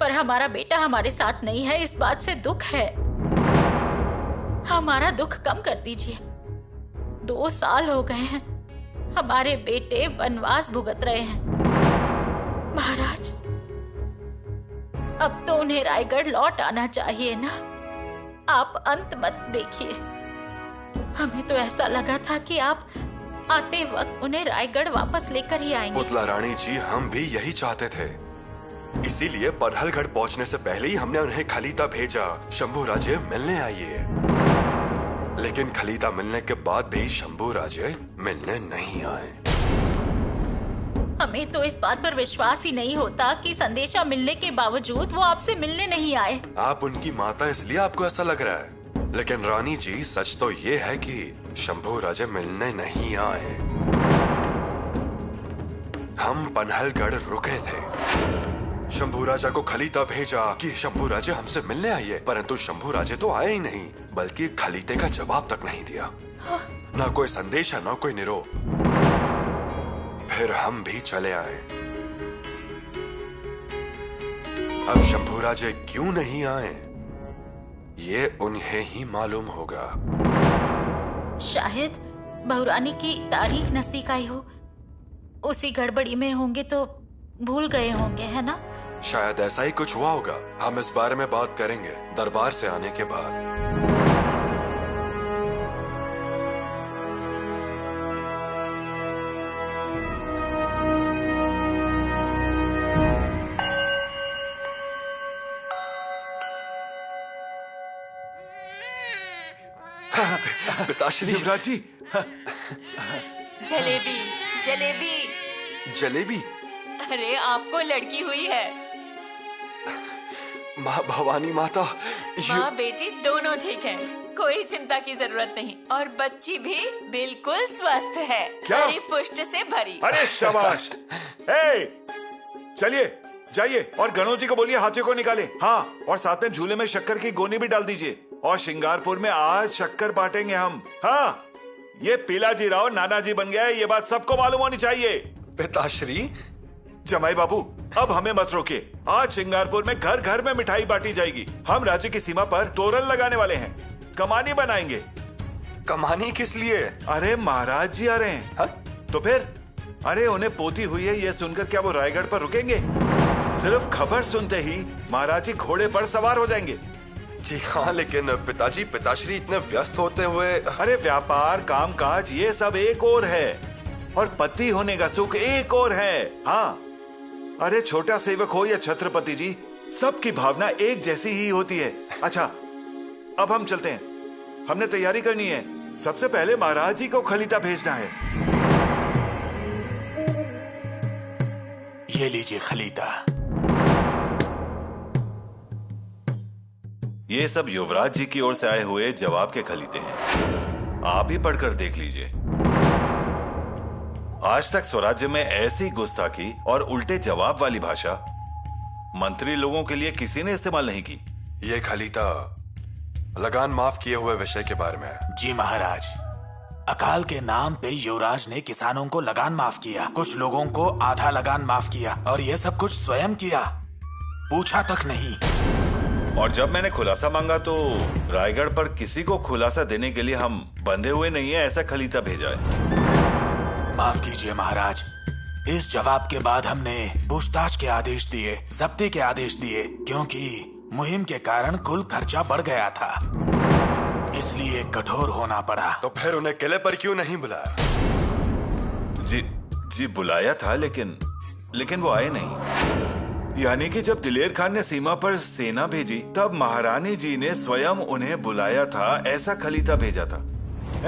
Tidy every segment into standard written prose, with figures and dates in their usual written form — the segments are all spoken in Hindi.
पर हमारा बेटा हमारे साथ नहीं है, इस बात से दुख है। हमारा दुख कम कर दीजिए। 2 साल हो गए हैं, हमारे बेटे वनवास भुगत रहे हैं। महाराज, अब तो उन्हें रायगढ़ लौट आना चाहिए ना। आप अंत मत देखिए। हमें तो ऐसा लगा था कि आप आते वक्त उन्हें रायगढ़ वापस लेकर ही आएंगे। पुतला रानी जी, हम भी यही चाहते थे। इसीलिए पनहलगढ़ पहुंचने से पहले ही हमने उन्हें खलीता भेजा, शंभू राजे मिलने आइए। लेकिन खलीता मिलने के बाद भी शंभू राजे मिलने नहीं आए। हमें तो इस बात पर विश्वास ही नहीं होता कि संदेशा मिलने के बावजूद वो आपसे मिलने नहीं आए। आप उनकी माता इसलिए आपको ऐसा लग रहा है, लेकिन रानी जी सच तो ये है कि शंभू राजे मिलने नहीं आए। हम पनहलगढ़ रुके थे, शंभू राजा को खलीता भेजा कि शंभू राजे हमसे मिलने आइए, परंतु शंभू राजे तो आए ही नहीं, बल्कि खलीते का जवाब तक नहीं दिया। ना कोई संदेशा, ना कोई निरोप। फिर हम भी चले आए। अब शंभू राजे क्यों नहीं आए, ये उन्हें ही मालूम होगा। शायद बहुरानी की तारीख नजदीक आई हो, उसी गड़बड़ी में होंगे तो भूल गए होंगे, है ना? शायद ऐसा ही कुछ हुआ होगा। हम इस बारे में बात करेंगे दरबार से आने के बाद। पिताश्री। युवराज जी। जलेबी जलेबी जलेबी। अरे आपको लड़की हुई है। माँ भवानी माता। माँ बेटी दोनों ठीक हैं, कोई चिंता की जरूरत नहीं, और बच्ची भी बिल्कुल स्वस्थ है। क्या? पुष्ट से भरी। अरे शाबाश। चलिए जाइए और गणों जी को बोलिए हाथियों को निकाले। हाँ, और साथ में झूले में शक्कर की गोनी भी डाल दीजिए। और श्रृंगारपुर में आज शक्कर बांटेंगे हम। हाँ, ये पीलाजी राव नाना जी बन गया है, ये बात सबको मालूम होनी चाहिए। पिताश्री। जमाई बाबू, अब हमें मत रोकिए। आज श्रृंगारपुर में घर घर में मिठाई बांटी जाएगी। हम राज्य की सीमा पर तोरण लगाने वाले हैं, कमानी बनाएंगे। कमानी किस लिए? अरे महाराज जी आ रहे हैं। हा? तो फिर अरे उन्हें पोती हुई है ये सुनकर क्या वो रायगढ़ पर रुकेंगे? सिर्फ खबर सुनते ही महाराज जी घोड़े पर सवार हो जाएंगे। जी हाँ, लेकिन पिताजी पिताश्री इतने व्यस्त होते हुए। अरे व्यापार काम काज ये सब एक और है, और पति होने का सुख एक और है। हाँ, अरे छोटा सेवक हो या छत्रपति जी, सबकी भावना एक जैसी ही होती है। अच्छा, अब हम चलते हैं, हमने तैयारी करनी है। सबसे पहले महाराज जी को खलीता भेजना है। ये लीजिए खलीता। ये सब युवराज जी की ओर से आए हुए जवाब के खलीते हैं, आप ही पढ़कर देख लीजिए। आज तक स्वराज्य में ऐसी गुस्ताखी और उल्टे जवाब वाली भाषा मंत्री लोगों के लिए किसी ने इस्तेमाल नहीं की। ये खलीता लगान माफ किए हुए विषय के बारे में। जी महाराज, अकाल के नाम पे युवराज ने किसानों को लगान माफ किया, कुछ लोगों को आधा लगान माफ किया, और ये सब कुछ स्वयं किया, पूछा तक नहीं। और जब मैंने खुलासा मांगा तो रायगढ़ पर किसी को खुलासा देने के लिए हम बंधे हुए नहीं है, ऐसा खलीता भेजा है। माफ कीजिए महाराज, इस जवाब के बाद हमने पूछताछ के आदेश दिए, जब्ती के आदेश दिए, क्योंकि मुहिम के कारण कुल खर्चा बढ़ गया था, इसलिए कठोर होना पड़ा। तो फिर उन्हें किले पर क्यों नहीं बुलाया? जी बुलाया था, लेकिन वो आए नहीं। यानी कि जब दिलेर खान ने सीमा पर सेना भेजी, तब महारानी जी ने स्वयं उन्हें बुलाया था, ऐसा खलीता भेजा था,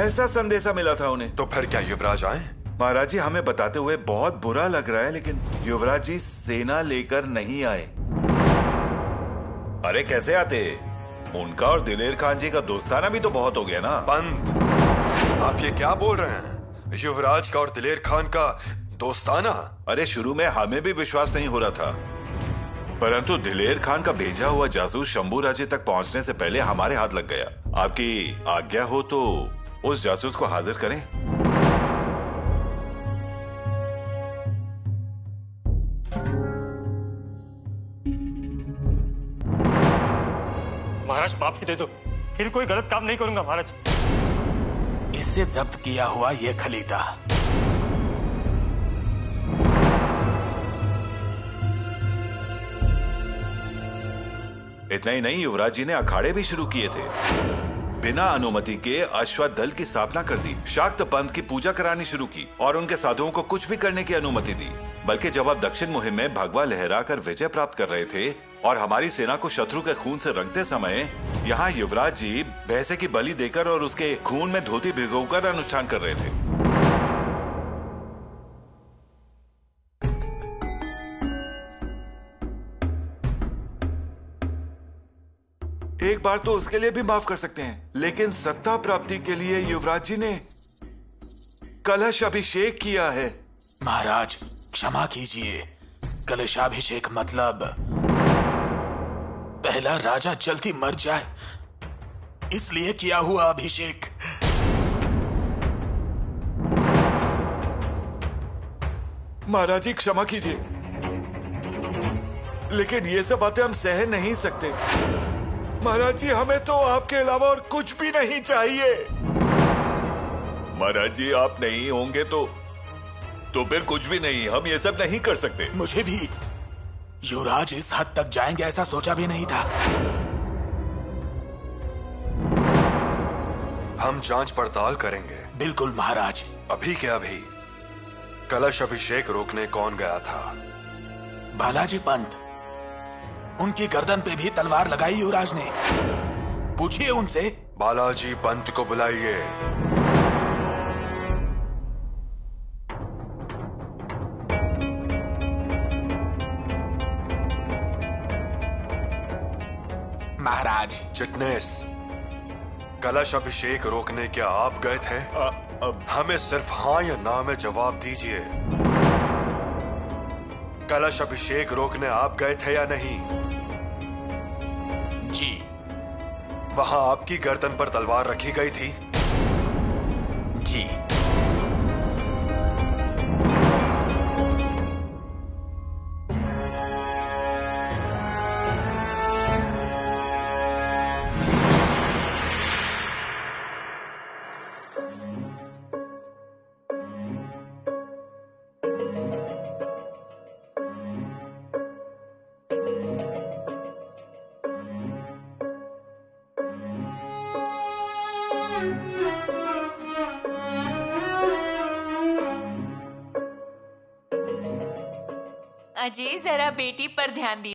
ऐसा संदेशा मिला था उन्हें। तो फिर क्या युवराज आए? महाराज जी, हमें बताते हुए बहुत बुरा लग रहा है, लेकिन युवराज जी सेना लेकर नहीं आए। अरे कैसे आते? उनका और दिलेर खान जी का दोस्ताना भी तो बहुत हो गया ना। पंत, आप ये क्या बोल रहे हैं? युवराज का और दिलेर खान का दोस्ताना? अरे शुरू में हमें भी विश्वास नहीं हो रहा था, परंतु दिलेर खान का भेजा हुआ जासूस शंभू राजे तक पहुंचने से पहले हमारे हाथ लग गया। आपकी आज्ञा हो तो उस जासूस को हाजिर करें। महाराज माफी दे दो, फिर कोई गलत काम नहीं करूंगा महाराज। इससे जब्त किया हुआ ये खलीता इतना ही नहीं, युवराज जी ने अखाड़े भी शुरू किए थे। बिना अनुमति के अश्वत्थ दल की स्थापना कर दी, शाक्त पंथ की पूजा करानी शुरू की और उनके साधुओं को कुछ भी करने की अनुमति दी। बल्कि जब आप दक्षिण मुहिम में भगवा लहराकर विजय प्राप्त कर रहे थे और हमारी सेना को शत्रु के खून से रंगते समय यहाँ युवराज जी भैंसे की बलि देकर और उसके खून में धोती भिगोकर अनुष्ठान कर रहे थे। एक बार तो उसके लिए भी माफ कर सकते हैं, लेकिन सत्ता प्राप्ति के लिए युवराज जी ने कलश अभिषेक किया है। महाराज क्षमा कीजिए, कलशाभिषेक मतलब पहला राजा जल्दी मर जाए इसलिए किया हुआ अभिषेक। महाराज जी क्षमा कीजिए, लेकिन ये सब बातें हम सह नहीं सकते। महाराज जी हमें तो आपके अलावा और कुछ भी नहीं चाहिए। महाराज जी आप नहीं होंगे तो फिर कुछ भी नहीं, हम ये सब नहीं कर सकते। मुझे भी युवराज इस हद तक जाएंगे ऐसा सोचा भी नहीं था। हम जांच पड़ताल करेंगे। बिल्कुल महाराज। अभी के अभी कलश अभिषेक रोकने कौन गया था? बालाजी पंत। उनकी गर्दन पे भी तलवार लगाई युवराज ने, पूछिए उनसे। बालाजी पंत को बुलाइए। महाराज। चिटनेस, कलश अभिषेक रोकने क्या आप गए थे? हमें सिर्फ हाँ या ना में जवाब दीजिए। कलश अभिषेक रोकने आप गए थे या नहीं? जी। वहां आपकी गर्दन पर तलवार रखी गई थी? जी। अजय जरा बेटी पर ध्यान दीजिए।